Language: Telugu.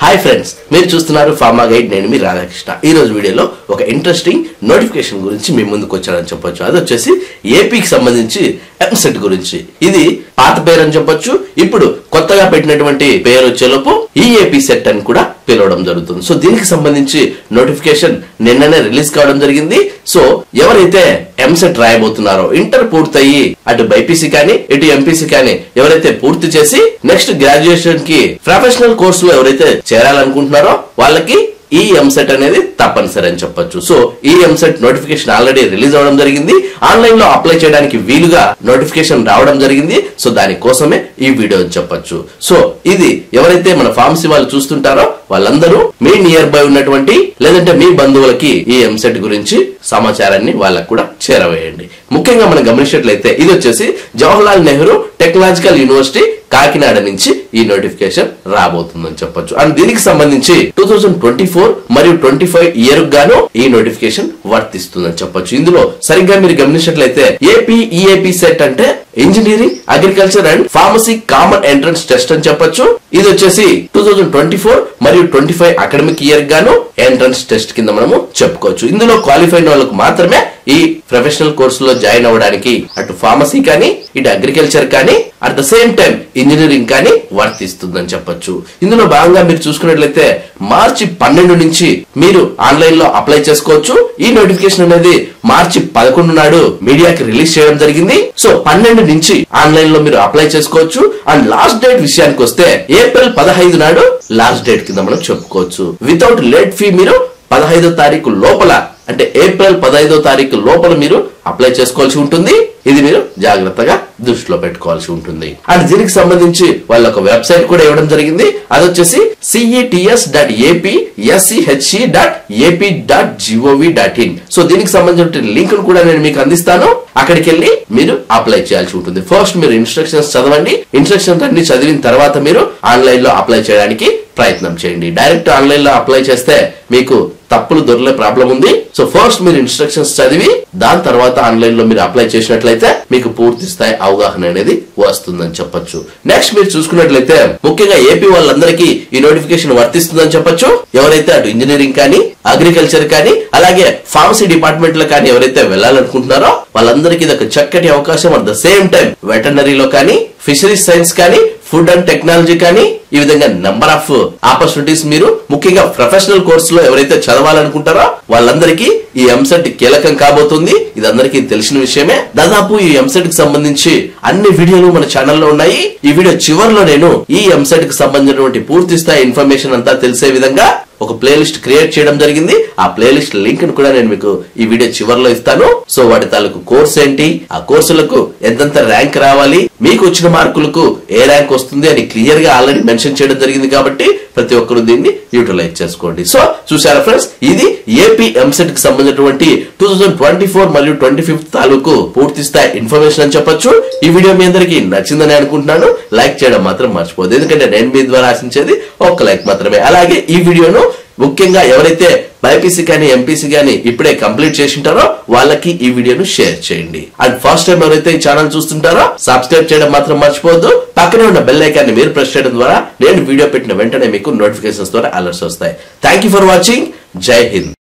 హాయ్ ఫ్రెండ్స్, మీరు చూస్తున్నారు ఫార్మా గైడ్. నేను మీ రాధాకృష్ణ. ఈ రోజు వీడియోలో ఒక ఇంట్రెస్టింగ్ నోటిఫికేషన్ గురించి మీ ముందుకు వచ్చానని చెప్పొచ్చు. అది వచ్చేసి ఏపీకి సంబంధించి ఎంసెట్ గురించి. ఇది పాత పేరు అని చెప్పొచ్చు. ఇప్పుడు కొత్తగా పెట్టినటువంటి పేరు వచ్చేలోపు ఈ ఏపీ సెట్ అని కూడా పిలవడం జరుగుతుంది. సో దీనికి సంబంధించి నోటిఫికేషన్ నిన్ననే రిలీజ్ కావడం జరిగింది. సో ఎవరైతే ఎంసెట్ రాయబోతున్నారో, ఇంటర్ పూర్తయి అటు బైపీసీ కానీ ఇటు ఎంపీసీ కానీ ఎవరైతే పూర్తి చేసి నెక్స్ట్ గ్రాడ్యుయేషన్ కి ప్రొఫెషనల్ కోర్సులో ఎవరైతే చేరాలనుకుంటున్నారో వాళ్ళకి ఈ ఎంసెట్ అనేది తప్పనిసరి అని చెప్పొచ్చు. సో ఈ ఎంసెట్ నోటిఫికేషన్ ఆల్రెడీ రిలీజ్ అవడం జరిగింది. ఆన్లైన్ లో అప్లై చేయడానికి వీలుగా నోటిఫికేషన్ రావడం జరిగింది. సో దానికోసమే ఈ వీడియో అని చెప్పొచ్చు. సో ఇది ఎవరైతే మన ఫార్మసీ వాళ్ళు చూస్తుంటారో వాళ్ళందరూ మీ నియర్ బై ఉన్నటువంటి లేదంటే మీ బంధువులకి ఈ ఎంసెట్ గురించి సమాచారాన్ని వాళ్ళకు కూడా చేరవేయండి. ముఖ్యంగా మనం గమనించినట్లయితే ఇది వచ్చేసి జవహర్లాల్ నెహ్రూ టెక్నాలజికల్ యూనివర్సిటీ కాకినాడ నుంచి ఈ నోటిఫికేషన్ రాబోతుందని చెప్పొచ్చు. అండ్ దీనికి సంబంధించి 2024 మరియు 25 ఇయర్ గాను ఈ నోటిఫికేషన్ వర్తిస్తుందని చెప్పొచ్చు. ఇందులో సరిగ్గా మీరు గమనించినట్లయితే ఏపీ సెట్ అంటే engineering, agriculture and pharmacy common entrance test అని చెప్పొచ్చు. ఇది వచ్చేసి 2024 మరియు 25 అకాడమిక్ ఇయర్ గాను ఎంట్రన్స్ టెస్ట్ కింద మనము చెప్పుకోవచ్చు. ఇందులో క్వాలిఫై అయిన వాళ్ళకు మాత్రమే ఈ ప్రొఫెషనల్ కోర్సులో జాయిన్ అవ్వడానికి అటు ఫార్మసీ కానీ ఇటు అగ్రికల్చర్ కానీ at the same time engineering కానీ వర్తిస్తుందని చెప్పొచ్చు. ఇందులో భాగంగా మీరు చూసుకున్నట్లయితే మార్చి 12 నుంచి మీరు ఆన్లైన్ లో అప్లై చేసుకోవచ్చు. ఈ నోటిఫికేషన్ అనేది మార్చి 11 నాడు మీడియాకి రిలీజ్ చేయడం జరిగింది. సో 12 నుంచి ఆన్లైన్ లో మీరు అప్లై చేసుకోవచ్చు. అండ్ లాస్ట్ డేట్ విషయానికి వస్తే ఏప్రిల్ 15 నాడు లాస్ట్ డేట్ కింద మనం చెప్పుకోవచ్చు. వితౌట్ లేట్ ఫీ మీరు 15వ తారీఖు లోపల అంటే ఏప్రిల్ 15వ తారీఖు లోపల మీరు అప్లై చేసుకోవాల్సి ఉంటుంది. ఇది మీరు జాగ్రత్తగా దృష్టిలో పెట్టుకోవాల్సి ఉంటుంది. అండ్ దీనికి సంబంధించి వాళ్ళ ఒక వెబ్సైట్ కూడా ఇవ్వడం జరిగింది. అది వచ్చేసి cets.ap.sech.ap.gov.in. సో దీనికి సంబంధించిన లింక్ కూడా నేను మీకు అందిస్తాను. అక్కడికి వెళ్ళి మీరు అప్లై చేయాల్సి ఉంటుంది. ఫస్ట్ మీరు ఇన్స్ట్రక్షన్స్ చదవండి. ఇన్స్ట్రక్షన్స్ అన్ని చదివిన తర్వాత మీరు ఆన్లైన్ లో అప్లై చేయడానికి ప్రయత్నం చేయండి. డైరెక్ట్ ఆన్లైన్ లో అప్లై చేస్తే మీకు తప్పులు దొరికే ప్రాబ్లం ఉంది. సో ఫస్ట్ మీరు ఇన్స్ట్రక్షన్స్ చదివి దాని తర్వాత ఆన్లైన్ లో మీరు అప్లై చేసినట్లయితే మీకు పూర్తి స్థాయి అవగాహన అనేది వస్తుందని చెప్పొచ్చు. నెక్స్ట్ మీరు చూసుకున్నట్లయితే ముఖ్యంగా ఏపీ వాళ్ళందరికీ ఈ నోటిఫికేషన్ వర్తిస్తుందని చెప్పొచ్చు. ఎవరైతే అటు ఇంజనీరింగ్ కానీ అగ్రికల్చర్ కానీ అలాగే ఫార్మసీ డిపార్ట్మెంట్ లో కానీ ఎవరైతే వెళ్ళాలనుకుంటున్నారో వాళ్ళందరికీ ఇది ఒక చక్కటి అవకాశం. అట్ ద సేమ్ టైం వెటర్నరీలో కానీ ఫిషరీస్ సైన్స్ కానీ ఫుడ్ అండ్ టెక్నాలజీ కానీ ఈ విధంగా నెంబర్ ఆఫ్ ఆపర్చునిటీస్ మీరు ముఖ్యంగా ప్రొఫెషనల్ కోర్సులో ఎవరైతే చదవాలనుకుంటారో వాళ్ళందరికీ ఈ ఎంసెట్ కీలకం కాబోతుంది. ఇది అందరికీ తెలిసిన విషయమే. దాదాపు ఈ ఎంసెట్ కి సంబంధించి అన్ని వీడియోలు మన ఛానల్లో ఉన్నాయి. ఈ వీడియో చివరిలో నేను ఈ ఎంసెట్ కి సంబంధించినటువంటి పూర్తి స్థాయి ఇన్ఫర్మేషన్ అంతా తెలిసే విధంగా ఒక ప్లేలిస్ట్ క్రియేట్ చేయడం జరిగింది. ఆ ప్లేలిస్ట్ లింక్ ను కూడా నేను మీకు ఈ వీడియో చివరిలో ఇస్తాను. సో వాటి తాలూకు కోర్స్ ఏంటి, ఆ కోర్సులకు ఎంతెంత ర్యాంక్ రావాలి, మీకు వచ్చిన మార్కులకు ఏ ర్యాంక్ వస్తుంది అని క్లియర్ గా ఆల్రెడీ మెన్షన్ చేయడం జరిగింది. కాబట్టి ప్రతి ఒక్కరు దీన్ని యూటిలైజ్ చేసుకోండి. సో చూసారా ఫ్రెండ్స్, ఇది ఏపీ ఎంసెట్ కి సంబంధించినటువంటి 2024 మరియు 25 తాలూకు పూర్తి స్థాయి ఇన్ఫర్మేషన్ అని చెప్పొచ్చు. ఈ వీడియో మీ అందరికి నచ్చిందని అనుకుంటున్నాను. లైక్ చేయడం మాత్రం మర్చిపోదు, ఎందుకంటే నేను మీ ద్వారా ఆశించేది ఒక్క లైక్ మాత్రమే. అలాగే ఈ వీడియోను ముఖ్యంగా ఎవరైతే బైపీసీ కానీ ఎంపీసీ కానీ ఇప్పుడే కంప్లీట్ చేసింటారో వాళ్ళకి ఈ వీడియోను షేర్ చేయండి. అండ్ ఫస్ట్ టైం ఎవరైతే ఈ ఛానల్ చూస్తుంటారో సబ్స్క్రైబ్ చేయడం మాత్రం మర్చిపోవద్దు. పక్కనే ఉన్న బెల్ ఐకాన్ ని మీరు ప్రెస్ చేయడం ద్వారా నేను వీడియో పెట్టిన వెంటనే మీకు నోటిఫికేషన్స్ ద్వారా అలర్ట్స్ వస్తాయి. Thank you for watching. జై హింద్.